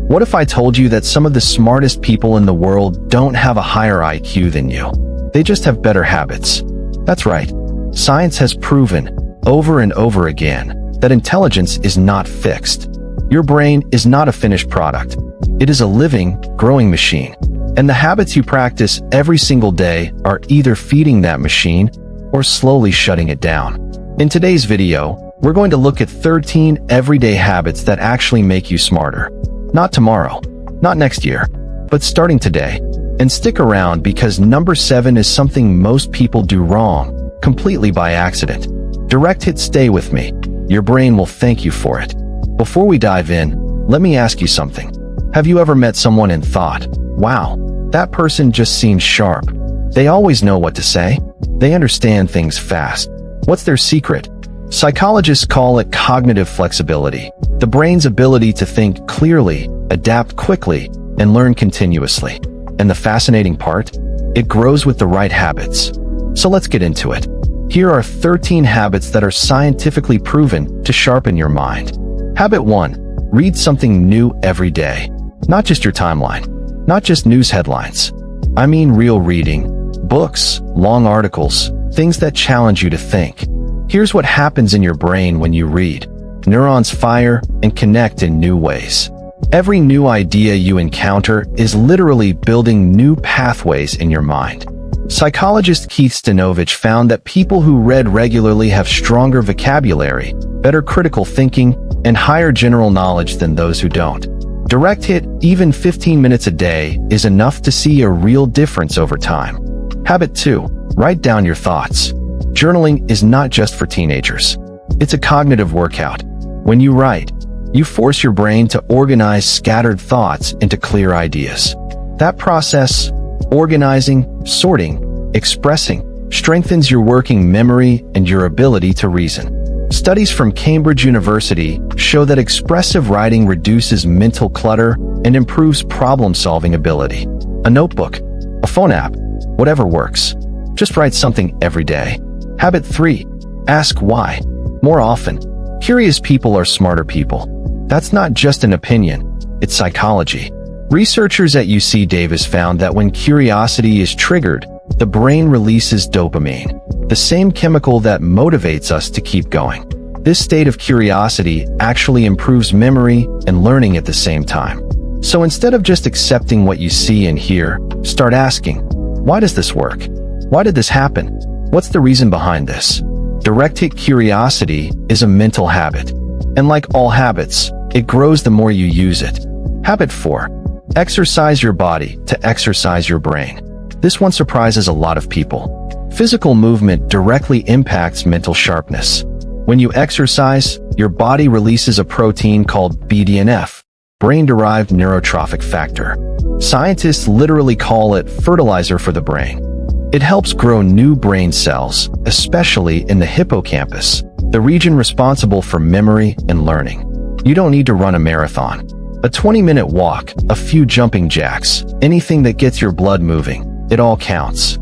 What if I told you that some of the smartest people in the world don't have a higher IQ than you? They just have better habits. That's right. Science has proven, over and over again, that intelligence is not fixed. Your brain is not a finished product. It is a living, growing machine. And the habits you practice every single day are either feeding that machine or slowly shutting it down. In today's video, we're going to look at 13 everyday habits that actually make you smarter. Not tomorrow, not next year, but starting today. And stick around because number 7 is something most people do wrong, completely by accident. Direct hit, stay with me. Your brain will thank you for it. Before we dive in, let me ask you something. Have you ever met someone and thought, wow, that person just seems sharp. They always know what to say. They understand things fast. What's their secret? Psychologists call it cognitive flexibility, the brain's ability to think clearly, adapt quickly, and learn continuously. And the fascinating part? It grows with the right habits. So let's get into it. Here are 13 habits that are scientifically proven to sharpen your mind. Habit 1. Read something new every day. Not just your timeline. Not just news headlines. I mean real reading. Books, long articles, things that challenge you to think. Here's what happens in your brain when you read. Neurons fire and connect in new ways. Every new idea you encounter is literally building new pathways in your mind. Psychologist Keith Stanovich found that people who read regularly have stronger vocabulary, better critical thinking, and higher general knowledge than those who don't. Direct hit, even 15 minutes a day, is enough to see a real difference over time. Habit 2. Write down your thoughts. Journaling is not just for teenagers. It's a cognitive workout. When you write, you force your brain to organize scattered thoughts into clear ideas. That process, organizing, sorting, expressing, strengthens your working memory and your ability to reason. Studies from Cambridge University show that expressive writing reduces mental clutter and improves problem-solving ability. A notebook, a phone app, whatever works. Just write something every day. Habit 3. Ask why. More often, curious people are smarter people. That's not just an opinion, it's psychology. Researchers at UC Davis found that when curiosity is triggered, the brain releases dopamine, the same chemical that motivates us to keep going. This state of curiosity actually improves memory and learning at the same time. So instead of just accepting what you see and hear, start asking, why does this work? Why did this happen? What's the reason behind this? Direct hit curiosity is a mental habit. And like all habits, it grows the more you use it. Habit 4. Exercise your body to exercise your brain. This one surprises a lot of people. Physical movement directly impacts mental sharpness. When you exercise, your body releases a protein called BDNF, brain-derived neurotrophic factor. Scientists literally call it fertilizer for the brain. It helps grow new brain cells, especially in the hippocampus, the region responsible for memory and learning. You don't need to run a marathon. A 20-minute walk, a few jumping jacks, anything that gets your blood moving, it all counts.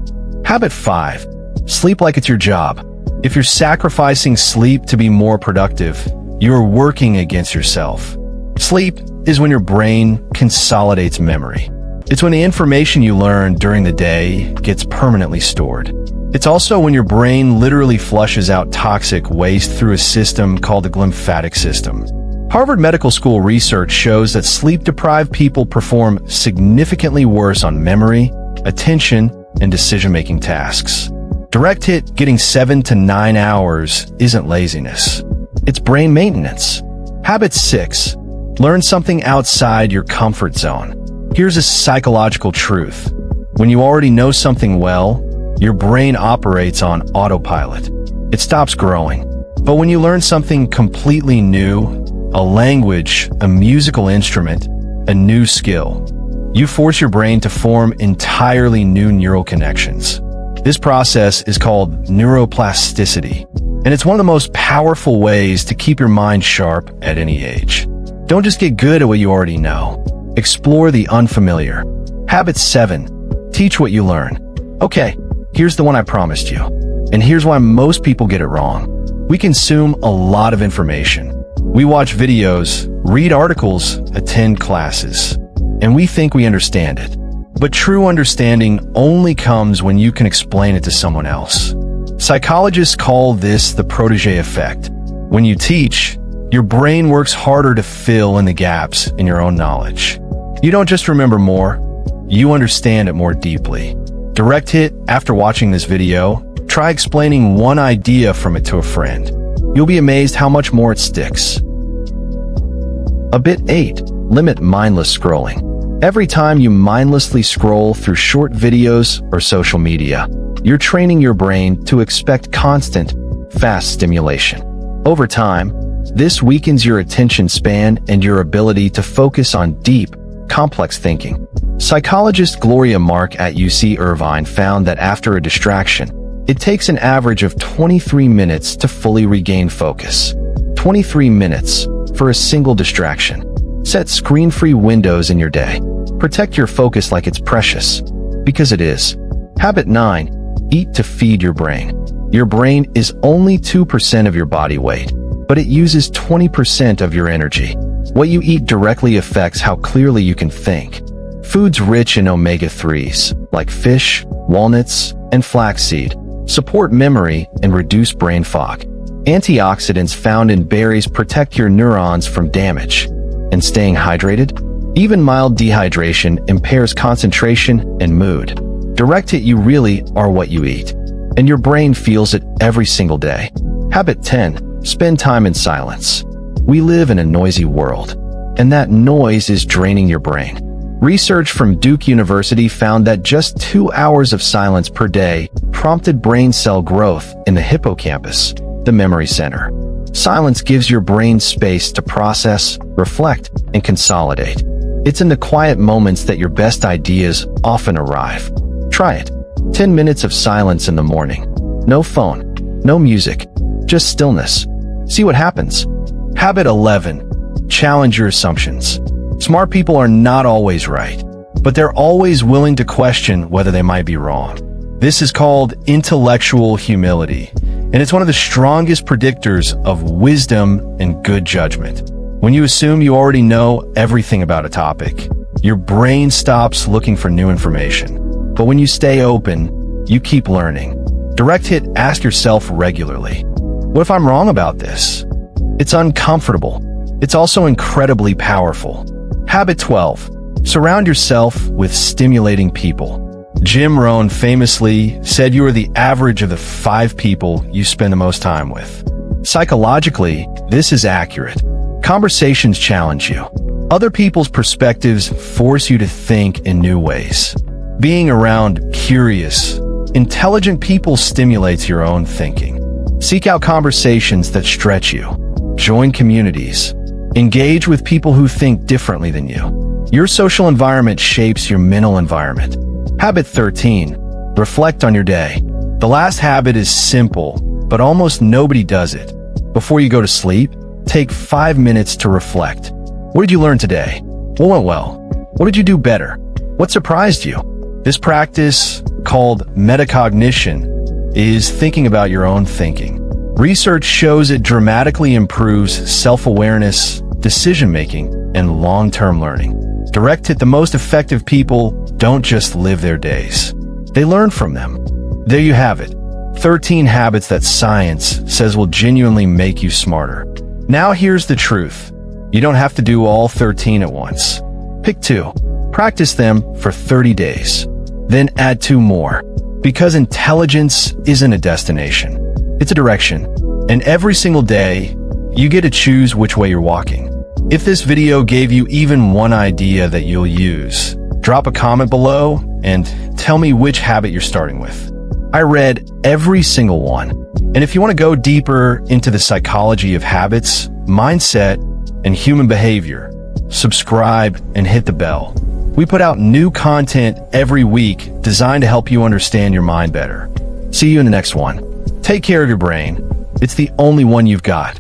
Habit 5. Sleep like it's your job. If you're sacrificing sleep to be more productive, you're working against yourself. Sleep is when your brain consolidates memory. It's when the information you learn during the day gets permanently stored. It's also when your brain literally flushes out toxic waste through a system called the glymphatic system. Harvard Medical School research shows that sleep-deprived people perform significantly worse on memory, attention, and decision-making tasks. Direct hit, getting 7 to 9 hours isn't laziness. It's brain maintenance. Habit 6. Learn something outside your comfort zone. Here's a psychological truth. When you already know something well, your brain operates on autopilot. It stops growing. But when you learn something completely new, a language, a musical instrument, a new skill, you force your brain to form entirely new neural connections. This process is called neuroplasticity, and it's one of the most powerful ways to keep your mind sharp at any age. Don't just get good at what you already know. Explore the unfamiliar. Habit 7. Teach what you learn. Okay, here's the one I promised you. And here's why most people get it wrong. We consume a lot of information. We watch videos, read articles, attend classes, and we think we understand it. But true understanding only comes when you can explain it to someone else. Psychologists call this the protege effect. When you teach, your brain works harder to fill in the gaps in your own knowledge. You don't just remember more, you understand it more deeply. Direct hit, after watching this video, try explaining one idea from it to a friend. You'll be amazed how much more it sticks. Habit 8. Limit mindless scrolling. Every time you mindlessly scroll through short videos or social media, you're training your brain to expect constant, fast stimulation. Over time, this weakens your attention span and your ability to focus on deep, complex thinking. Psychologist Gloria Mark at UC Irvine found that after a distraction, it takes an average of 23 minutes to fully regain focus. 23 minutes for a single distraction. Set screen-free windows in your day. Protect your focus like it's precious, because it is. Habit 9. Eat to feed your brain. Your brain is only 2% of your body weight, but it uses 20% of your energy. What you eat directly affects how clearly you can think. Foods rich in omega-3s, like fish, walnuts, and flaxseed, support memory and reduce brain fog. Antioxidants found in berries protect your neurons from damage. And staying hydrated? Even mild dehydration impairs concentration and mood. Direct hit, you really are what you eat, and your brain feels it every single day. Habit 10. Spend time in silence. We live in a noisy world, and that noise is draining your brain. Research from Duke University found that just 2 hours of silence per day prompted brain cell growth in the hippocampus, the memory center. Silence gives your brain space to process, reflect, and consolidate. It's in the quiet moments that your best ideas often arrive. Try it. 10 minutes of silence in the morning. No phone, no music, just stillness. See what happens. Habit 11. Challenge your assumptions. Smart people are not always right, but they're always willing to question whether they might be wrong. This is called intellectual humility, and it's one of the strongest predictors of wisdom and good judgment. When you assume you already know everything about a topic, your brain stops looking for new information. But when you stay open, you keep learning. Direct hit, ask yourself regularly, what if I'm wrong about this? It's uncomfortable. It's also incredibly powerful. Habit 12. Surround yourself with stimulating people. Jim Rohn famously said you are the average of the 5 people you spend the most time with. Psychologically, this is accurate. Conversations challenge you. Other people's perspectives force you to think in new ways. Being around curious, intelligent people stimulates your own thinking. Seek out conversations that stretch you. Join communities. Engage with people who think differently than you. Your social environment shapes your mental environment. Habit 13. Reflect on your day. The last habit is simple, but almost nobody does it. Before you go to sleep, take 5 minutes to reflect. What did you learn today? What went well? What did you do better? What surprised you? This practice, called metacognition, is thinking about your own thinking. Research shows it dramatically improves self-awareness, decision-making, and long-term learning. Direct hit, the most effective people don't just live their days. They learn from them. There you have it. 13 habits that science says will genuinely make you smarter. Now here's the truth. You don't have to do all 13 at once. Pick 2. Practice them for 30 days. Then add 2 more. Because intelligence isn't a destination. It's a direction. And every single day, you get to choose which way you're walking. If this video gave you even one idea that you'll use, drop a comment below and tell me which habit you're starting with. I read every single one. And if you want to go deeper into the psychology of habits, mindset, and human behavior, subscribe and hit the bell. We put out new content every week designed to help you understand your mind better. See you in the next one. Take care of your brain. It's the only one you've got.